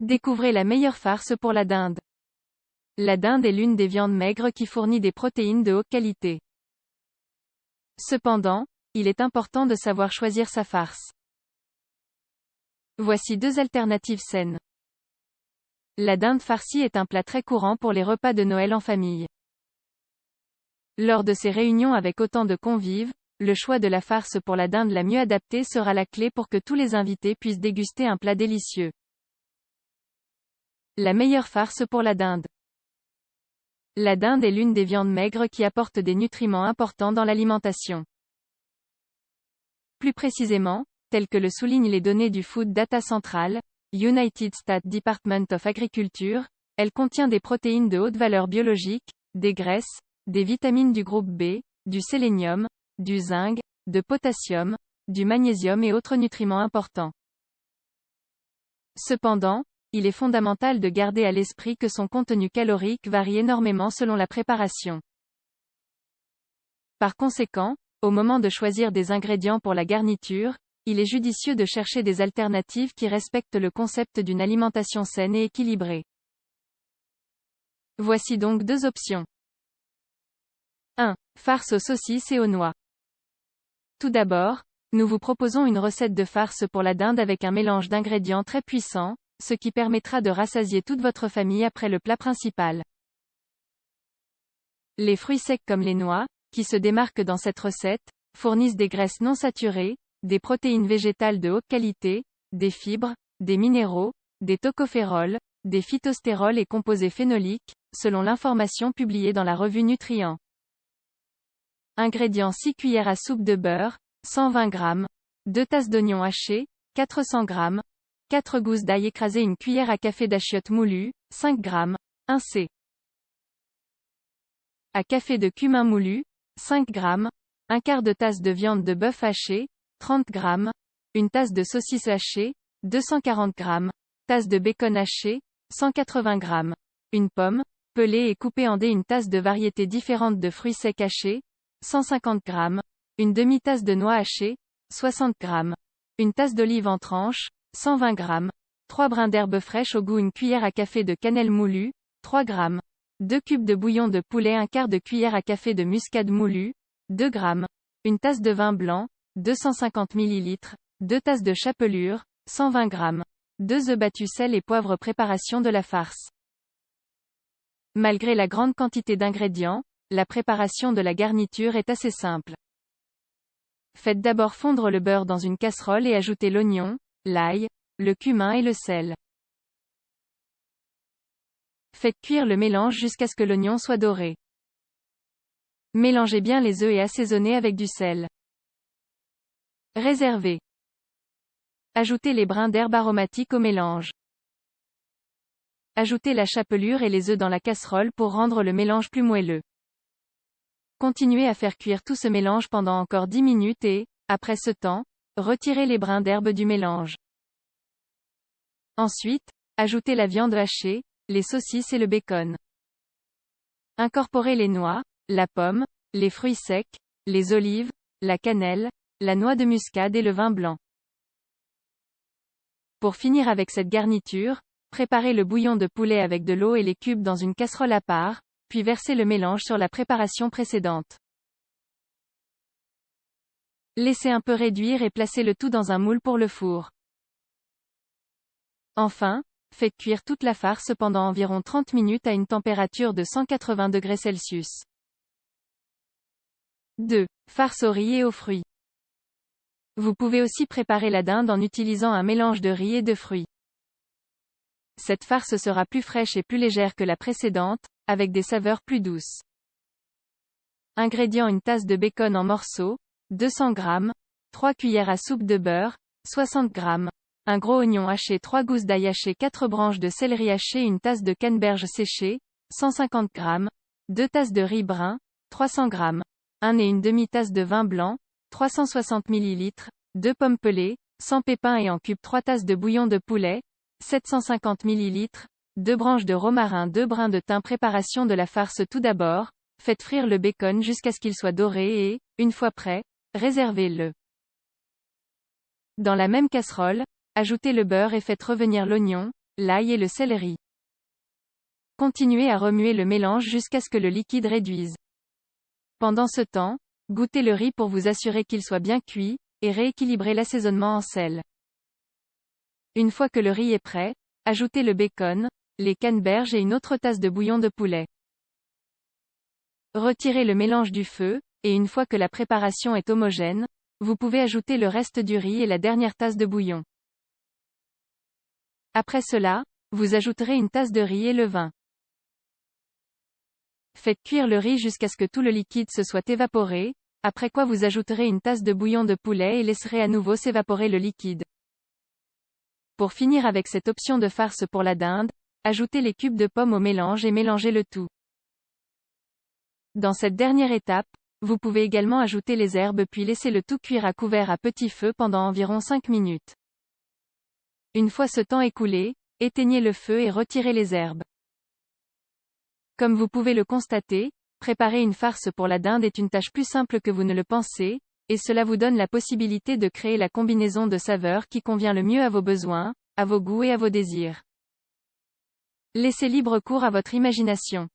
Découvrez la meilleure farce pour la dinde. La dinde est l'une des viandes maigres qui fournit des protéines de haute qualité. Cependant, il est important de savoir choisir sa farce. Voici 2 alternatives saines. La dinde farcie est un plat très courant pour les repas de Noël en famille. Lors de ces réunions avec autant de convives, le choix de la farce pour la dinde la mieux adaptée sera la clé pour que tous les invités puissent déguster un plat délicieux. La meilleure farce pour la dinde. La dinde est l'une des viandes maigres qui apporte des nutriments importants dans l'alimentation. Plus précisément, tel que le soulignent les données du Food Data Central, United States Department of Agriculture, elle contient des protéines de haute valeur biologique, des graisses, des vitamines du groupe B, du sélénium, du zinc, de potassium, du magnésium et autres nutriments importants. Cependant, il est fondamental de garder à l'esprit que son contenu calorique varie énormément selon la préparation. Par conséquent, au moment de choisir des ingrédients pour la garniture, il est judicieux de chercher des alternatives qui respectent le concept d'une alimentation saine et équilibrée. Voici donc 2 options. 1. Farce aux saucisses et aux noix. Tout d'abord, nous vous proposons une recette de farce pour la dinde avec un mélange d'ingrédients très puissant, ce qui permettra de rassasier toute votre famille après le plat principal. Les fruits secs comme les noix, qui se démarquent dans cette recette, fournissent des graisses non saturées, des protéines végétales de haute qualité, des fibres, des minéraux, des tocophérols, des phytostérols et composés phénoliques, selon l'information publiée dans la revue Nutriments. Ingrédients 6 cuillères à soupe de beurre, 120 g, 2 tasses d'oignons hachés, 400 g, 4 gousses d'ail écrasées, une cuillère à café d'achiote moulu, 5 g, 1 c. à café de cumin moulu, 5 g, un quart de tasse de viande de bœuf hachée, 30 g, une tasse de saucisse hachée, 240 g, tasse de bacon haché, 180 g, une pomme, pelée et coupée en dés, une tasse de variétés différentes de fruits secs hachés, 150 g, une demi-tasse de noix hachées, 60 g, une tasse d'olive en tranches, 120 g, 3 brins d'herbes fraîches au goût, une cuillère à café de cannelle moulue, 3 g, 2 cubes de bouillon de poulet, un quart de cuillère à café de muscade moulue, 2 g, une tasse de vin blanc, 250 ml, 2 tasses de chapelure, 120 g, 2 œufs battus, sel et poivre. Préparation de la farce. Malgré la grande quantité d'ingrédients, la préparation de la garniture est assez simple. Faites d'abord fondre le beurre dans une casserole et ajoutez l'oignon, l'ail, le cumin et le sel. Faites cuire le mélange jusqu'à ce que l'oignon soit doré. Mélangez bien les œufs et assaisonnez avec du sel. Réservez. Ajoutez les brins d'herbe aromatiques au mélange. Ajoutez la chapelure et les œufs dans la casserole pour rendre le mélange plus moelleux. Continuez à faire cuire tout ce mélange pendant encore 10 minutes et, après ce temps, retirez les brins d'herbe du mélange. Ensuite, ajoutez la viande hachée, les saucisses et le bacon. Incorporez les noix, la pomme, les fruits secs, les olives, la cannelle, la noix de muscade et le vin blanc. Pour finir avec cette garniture, préparez le bouillon de poulet avec de l'eau et les cubes dans une casserole à part, puis versez le mélange sur la préparation précédente. Laissez un peu réduire et placez le tout dans un moule pour le four. Enfin, faites cuire toute la farce pendant environ 30 minutes à une température de 180 degrés Celsius. 2. Farce au riz et aux fruits. Vous pouvez aussi préparer la dinde en utilisant un mélange de riz et de fruits. Cette farce sera plus fraîche et plus légère que la précédente, avec des saveurs plus douces. Ingrédients: une tasse de bacon en morceaux, 200 g, 3 cuillères à soupe de beurre, 60 g, un gros oignon haché, 3 gousses d'ail haché, 4 branches de céleri haché, une tasse de canneberge séchée, 150 g, 2 tasses de riz brun, 300 g, 1 et une demi-tasse de vin blanc, 360 ml, 2 pommes pelées, sans pépins et en cubes, 3 tasses de bouillon de poulet, 750 ml, 2 branches de romarin, 2 brins de thym. Préparation de la farce. Tout d'abord, faites frire le bacon jusqu'à ce qu'il soit doré et, une fois prêt, réservez-le. Dans la même casserole, ajoutez le beurre et faites revenir l'oignon, l'ail et le céleri. Continuez à remuer le mélange jusqu'à ce que le liquide réduise. Pendant ce temps, goûtez le riz pour vous assurer qu'il soit bien cuit, et rééquilibrez l'assaisonnement en sel. Une fois que le riz est prêt, ajoutez le bacon, les canneberges et une autre tasse de bouillon de poulet. Retirez le mélange du feu, et une fois que la préparation est homogène, vous pouvez ajouter le reste du riz et la dernière tasse de bouillon. Après cela, vous ajouterez une tasse de riz et le vin. Faites cuire le riz jusqu'à ce que tout le liquide se soit évaporé, après quoi vous ajouterez une tasse de bouillon de poulet et laisserez à nouveau s'évaporer le liquide. Pour finir avec cette option de farce pour la dinde, ajoutez les cubes de pommes au mélange et mélangez le tout. Dans cette dernière étape, vous pouvez également ajouter les herbes puis laisser le tout cuire à couvert à petit feu pendant environ 5 minutes. Une fois ce temps écoulé, éteignez le feu et retirez les herbes. Comme vous pouvez le constater, préparer une farce pour la dinde est une tâche plus simple que vous ne le pensez, et cela vous donne la possibilité de créer la combinaison de saveurs qui convient le mieux à vos besoins, à vos goûts et à vos désirs. Laissez libre cours à votre imagination.